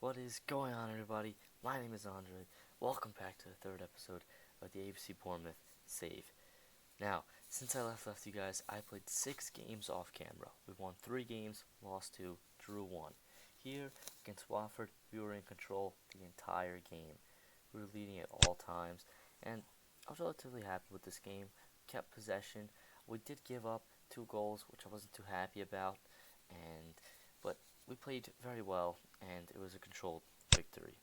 What is going on, everybody? My name is Andre. Welcome back to the third episode of the AFC Bournemouth save. Now, since I left you guys, I played 6 games off camera. We won 3 games, lost 2, drew 1. Here against Watford, we were in control the entire game. We were leading at all times, and I was relatively happy with this game. Kept possession. We did give up 2 goals, which I wasn't too happy about, but we played very well, and it was a controlled victory.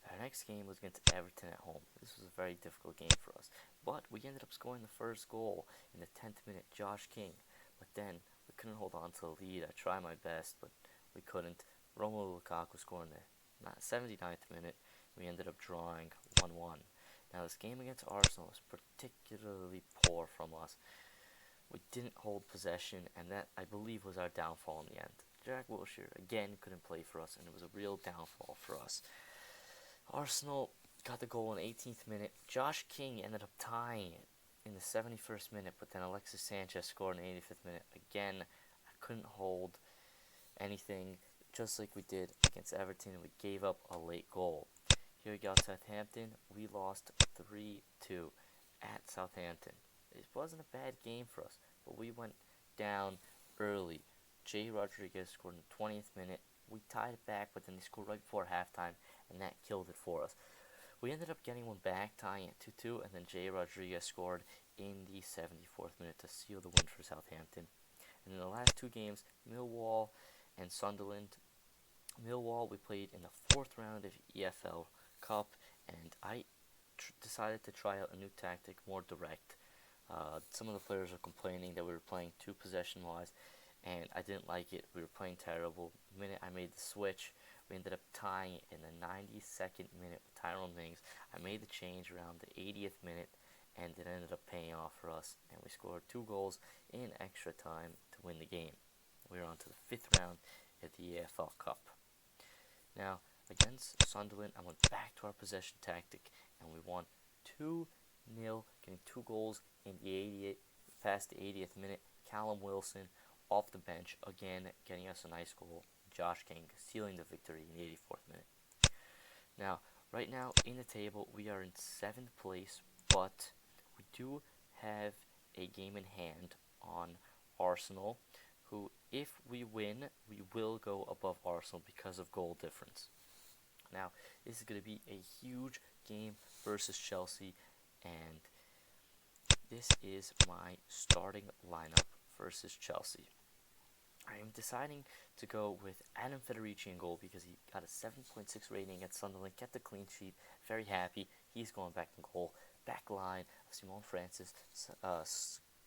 Our next game was against Everton at home. This was a very difficult game for us, but we ended up scoring the first goal in the 10th minute, Josh King. But then we couldn't hold on to the lead. I tried my best, but we couldn't. Romelu Lukaku scored in the 79th minute. We ended up drawing 1-1. Now this game against Arsenal was particularly poor from us. We didn't hold possession, and that, I believe, was our downfall in the end. Jack Wilshere again couldn't play for us, and it was a real downfall for us. Arsenal got the goal in the 18th minute. Josh King ended up tying it in the 71st minute, but then Alexis Sanchez scored in the 85th minute. Again, I couldn't hold anything, just like we did against Everton, and we gave up a late goal. Here we go, Southampton. We lost 3-2 at Southampton. It wasn't a bad game for us, but we went down early. Jay Rodriguez scored in the 20th minute. We tied it back, but then they scored right before halftime, and that killed it for us. We ended up getting one back, tying it 2-2, and then Jay Rodriguez scored in the 74th minute to seal the win for Southampton. And in the last 2 games, Millwall and Sunderland. Millwall, we played in the 4th round of EFL Cup, and I decided to try out a new tactic, more direct. Some of the players were complaining that we were playing too possession-wise, and I didn't like it. We were playing terrible. The minute I made the switch, we ended up tying it in the 92nd minute with Tyrone Mings. I made the change around the 80th minute, and it ended up paying off for us, and we scored 2 goals in extra time to win the game. We were on to the 5th round at the EFL Cup. Now, against Sunderland, I went back to our possession tactic, and we won 2-0, getting 2 goals in the 88th, past the 80th minute. Callum Wilson off the bench, again getting us a nice goal. Josh King sealing the victory in the 84th minute. Now, right now in the table, we are in 7th place, but we do have a game in hand on Arsenal, who, if we win, we will go above Arsenal because of goal difference. Now, this is going to be a huge game versus Chelsea, and this is my starting lineup versus Chelsea. I am deciding to go with Adam Federici in goal because he got a 7.6 rating at Sunderland, kept a clean sheet, very happy. He's going back in goal. Back line of Simone Francis,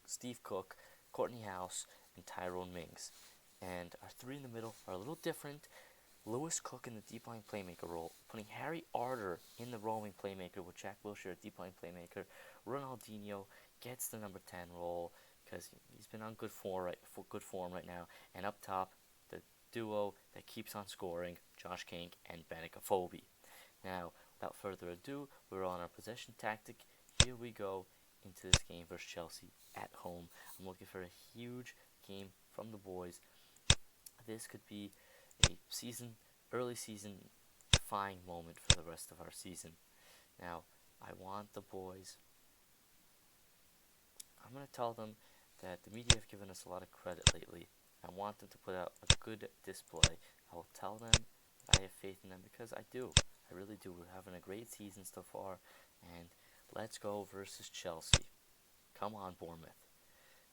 Steve Cook, Courtney House, and Tyrone Mings. And our 3 in the middle are a little different. Lewis Cook in the deep line playmaker role, putting Harry Arter in the roaming playmaker with Jack Wilshere, a deep line playmaker. Ronaldinho gets the number 10 role because he's been on good form right now. And up top, the duo that keeps on scoring, Josh King and Benik Afobe. Now, without further ado, we're on our possession tactic. Here we go into this game versus Chelsea at home. I'm looking for a huge game from the boys. This could be a early season defining moment for the rest of our season. Now, I want the boys. I'm going to tell them that the media have given us a lot of credit lately. I want them to put out a good display. I will tell them that I have faith in them because I do. I really do. We're having a great season so far, and let's go versus Chelsea. Come on, Bournemouth.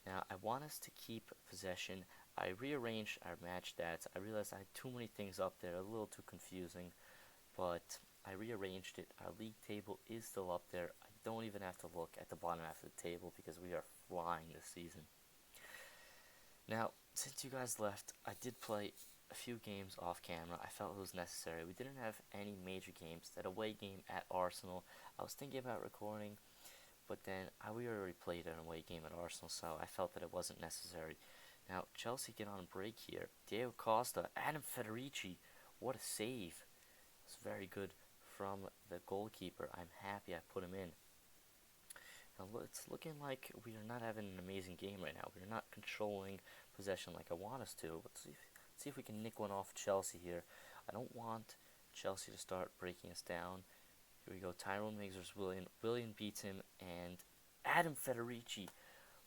Now, I want us to keep possession. I rearranged our match stats. I realized I had too many things up there, a little too confusing, but I rearranged it. Our league table is still up there. I don't even have to look at the bottom half of the table because we are flying this season. Now, since you guys left, I did play a few games off camera. I felt it was necessary. We didn't have any major games. That away game at Arsenal, I was thinking about recording, but then we already played an away game at Arsenal, so I felt that it wasn't necessary. Now, Chelsea get on a break here. Diego Costa, Adam Federici, what a save. It's very good from the goalkeeper. I'm happy I put him in. Now, it's looking like we are not having an amazing game right now. We're not controlling possession like I want us to. Let's see if we can nick one off Chelsea here. I don't want Chelsea to start breaking us down. Here we go. Tyrone Mings versus Willian. Willian beats him, and Adam Federici.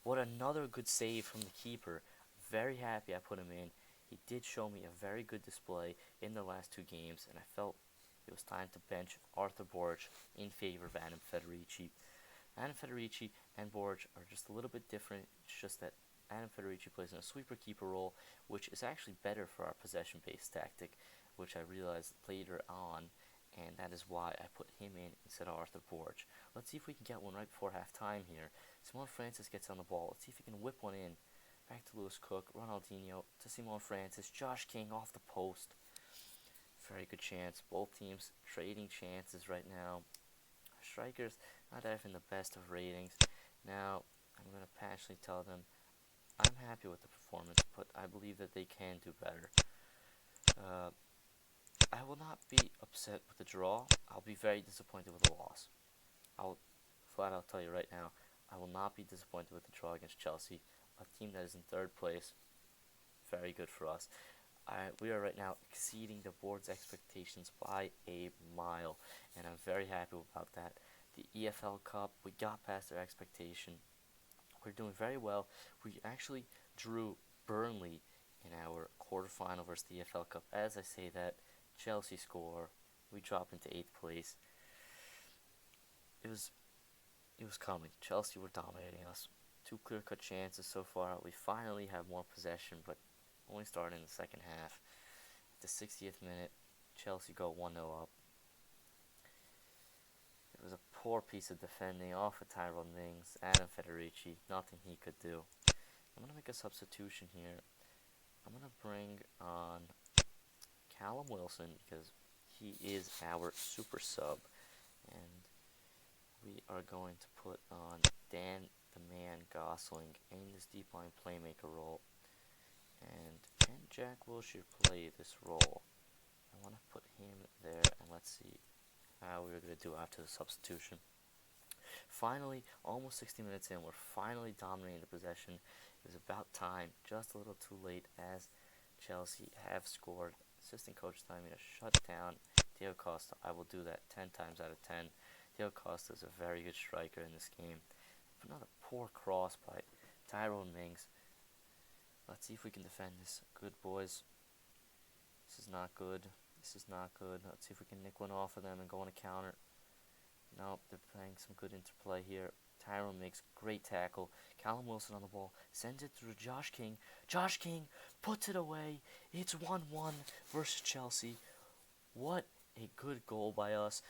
What another good save from the keeper. Very happy I put him in. He did show me a very good display in the last 2 games, and I felt it was time to bench Arthur Borch in favor of Adam Federici. Adam Federici and Borch are just a little bit different. It's just that Adam Federici plays in a sweeper keeper role, which is actually better for our possession-based tactic, which I realized later on, and that is why I put him in instead of Arthur Borch. Let's see if we can get one right before halftime here. Simon Francis gets on the ball. Let's see if he can whip one in. Back to Lewis Cook, Ronaldinho to Simon Francis, Josh King off the post. Very good chance. Both teams trading chances right now. Strikers not having the best of ratings. Now, I'm going to passionately tell them I'm happy with the performance, but I believe that they can do better. I will not be upset with the draw. I'll be very disappointed with the loss. I'll flat out tell you right now, I will not be disappointed with the draw against Chelsea, a team that is in 3rd place. Very good for us. We are right now exceeding the board's expectations by a mile, and I'm very happy about that. The EFL Cup, we got past their expectation. We're doing very well. We actually drew Burnley in our quarterfinal versus the EFL Cup. As I say that, Chelsea score, we drop into 8th place. It was coming. Chelsea were dominating us. 2 clear-cut chances so far. We finally have more possession, but only started in the second half. At the 60th minute, Chelsea go 1-0 up. It was a poor piece of defending off of Tyrone Mings. Adam Federici, nothing he could do. I'm going to make a substitution here. I'm going to bring on Callum Wilson because he is our super sub. And we are going to put on Dan the Man Gosling in this deep line playmaker role. And can Jack Wilshere play this role? I want to put him there, and let's see how we're going to do after the substitution. Finally, almost 60 minutes in, we're finally dominating the possession. It was about time, just a little too late, as Chelsea have scored. Assistant coach telling me to shut down Diego Costa. I will do that 10 times out of 10. Diego Costa is a very good striker in this game. Another poor cross by Tyrone Mings. Let's see if we can defend this. Good, boys. This is not good. This is not good. Let's see if we can nick one off of them and go on a counter. No, they're playing some good interplay here. Tyrone makes great tackle. Callum Wilson on the ball. Sends it through Josh King. Josh King puts it away. It's 1-1 versus Chelsea. What a good goal by us.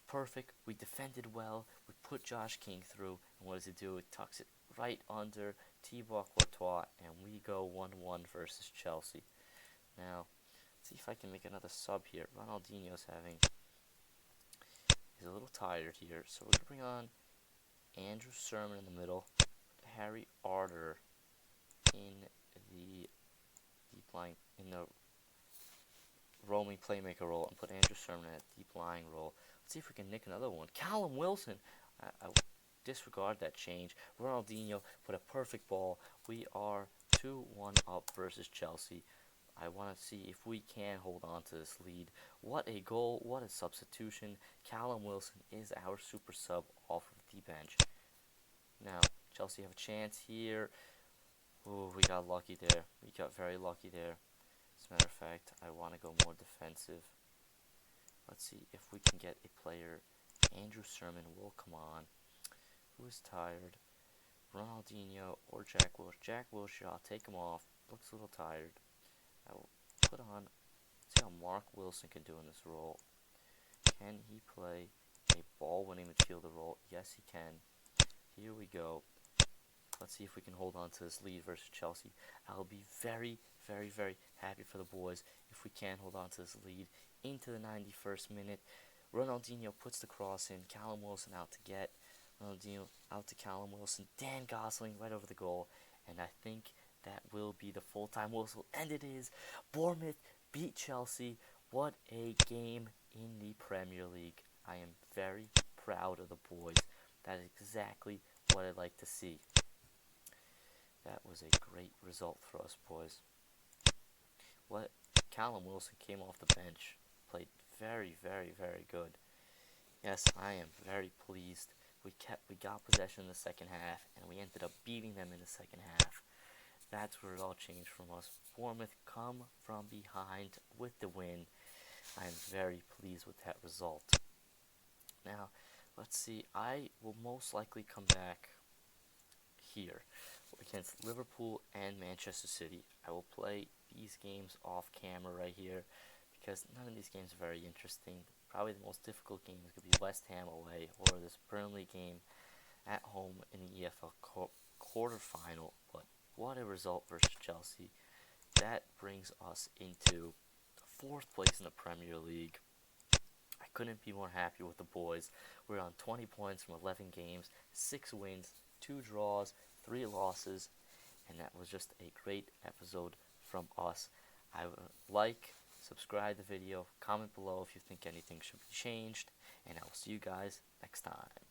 Perfect. We defended well. We put Josh King through. And what does he do? He tucks it right under Thibaut Courtois. And we go 1-1 versus Chelsea. Now, let's see if I can make another sub here. Ronaldinho's he's a little tired here. So we're going to bring on Andrew Sermon in the middle. Harry Arter in the deep line, in the roaming playmaker role, and put Andrew Sermon at deep lying role. Let's see if we can nick another one. Callum Wilson. I disregard that change. Ronaldinho put a perfect ball. We are 2-1 up versus Chelsea. I want to see if we can hold on to this lead. What a goal. What a substitution. Callum Wilson is our super sub off of the bench. Now, Chelsea have a chance here. Ooh, we got lucky there. We got very lucky there. As a matter of fact, I want to go more defensive. Let's see if we can get a player. Andrew Sermon will come on. Who is tired? Ronaldinho or Jack Wilshere. Jack Wilshere, I'll take him off. Looks a little tired. I will put on, see how Mark Wilson can do in this role. Can he play a ball-winning midfielder role? Yes, he can. Here we go. Let's see if we can hold on to this lead versus Chelsea. I'll be very, very, very happy for the boys if we can hold on to this lead into the 91st minute. Ronaldinho puts the cross in. Callum Wilson out to get. Ronaldinho out to Callum Wilson. Dan Gosling right over the goal. And I think that will be the full-time whistle. And it is. Bournemouth beat Chelsea. What a game in the Premier League. I am very proud of the boys. That is exactly what I'd like to see. That was a great result for us, boys. Callum Wilson came off the bench, played very, very, very good. Yes, I am very pleased. We got possession in the second half, and we ended up beating them in the second half. That's where it all changed from us. Bournemouth come from behind with the win. I am very pleased with that result. Now, let's see. I will most likely come back here against Liverpool and Manchester City. I will play these games off camera right here because none of these games are very interesting. Probably the most difficult game is going to be West Ham away or this Burnley game at home in the EFL quarterfinal. But what a result versus Chelsea. That brings us into 4th place in the Premier League. I couldn't be more happy with the boys. We're on 20 points from 11 games, 6 wins, 2 draws, 3 losses, and that was just a great episode from us. I would subscribe the video, comment below if you think anything should be changed, and I will see you guys next time.